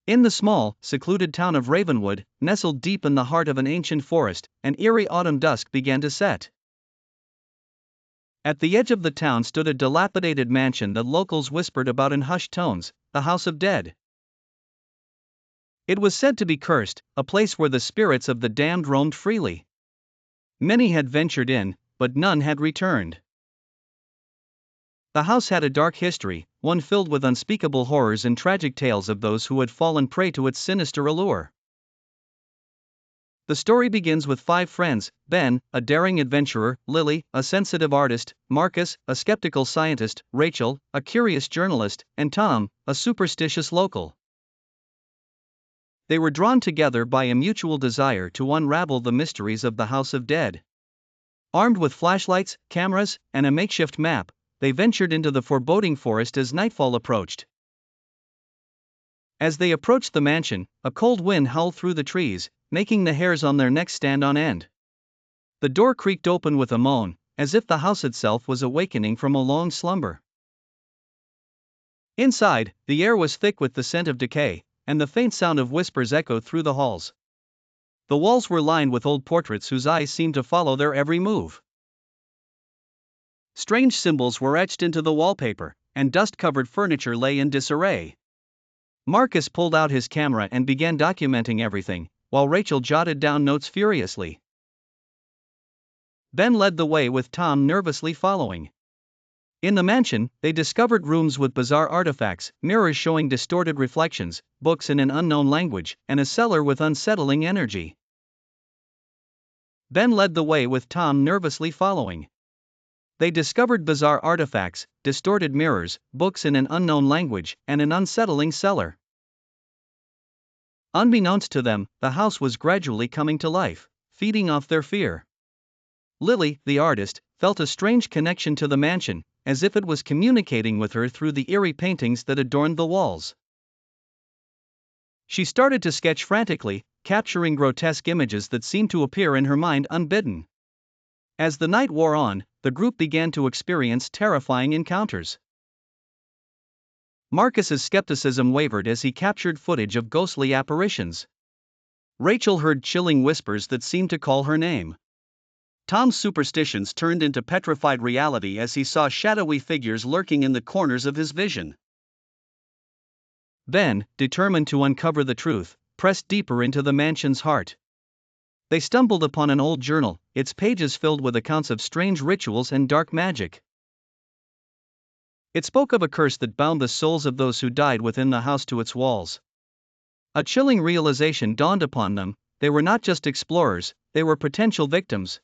In the small, secluded town of Ravenwood, nestled deep in the heart of an ancient forest, an eerie autumn dusk began to set. At the edge of the town stood a dilapidated mansion that locals whispered about in hushed tones, the House of Dead. It was said to be cursed, a place where the spirits of the damned roamed freely. Many had ventured in, but none had returned. The house had a dark history, one filled with unspeakable horrors and tragic tales of those who had fallen prey to its sinister allure. The story begins with 5 friends: Ben, a daring adventurer; Lily, a sensitive artist; Marcus, a skeptical scientist; Rachel, a curious journalist; and Tom, a superstitious local. They were drawn together by a mutual desire to unravel the mysteries of the House of Dead. Armed with flashlights, cameras, and a makeshift map, they ventured into the foreboding forest as nightfall approached. As they approached the mansion, a cold wind howled through the trees, making the hairs on their necks stand on end. The door creaked open with a moan, as if the house itself was awakening from a long slumber. Inside, the air was thick with the scent of decay, and the faint sound of whispers echoed through the halls. The walls were lined with old portraits whose eyes seemed to follow their every move. Strange symbols were etched into the wallpaper, and dust-covered furniture lay in disarray. Marcus pulled out his camera and began documenting everything, while Rachel jotted down notes furiously. Ben led the way with Tom nervously following. In the mansion, they discovered rooms with bizarre artifacts, mirrors showing distorted reflections, books in an unknown language, and a cellar with unsettling energy. Ben led the way with Tom nervously following. They discovered bizarre artifacts, distorted mirrors, books in an unknown language, and an unsettling cellar. Unbeknownst to them, the house was gradually coming to life, feeding off their fear. Lily, the artist, felt a strange connection to the mansion, as if it was communicating with her through the eerie paintings that adorned the walls. She started to sketch frantically, capturing grotesque images that seemed to appear in her mind unbidden. As the night wore on, the group began to experience terrifying encounters. Marcus's skepticism wavered as he captured footage of ghostly apparitions. Rachel heard chilling whispers that seemed to call her name. Tom's superstitions turned into petrified reality as he saw shadowy figures lurking in the corners of his vision. Ben, determined to uncover the truth, pressed deeper into the mansion's heart. They stumbled upon an old journal, its pages filled with accounts of strange rituals and dark magic. It spoke of a curse that bound the souls of those who died within the house to its walls. A chilling realization dawned upon them: they were not just explorers, they were potential victims.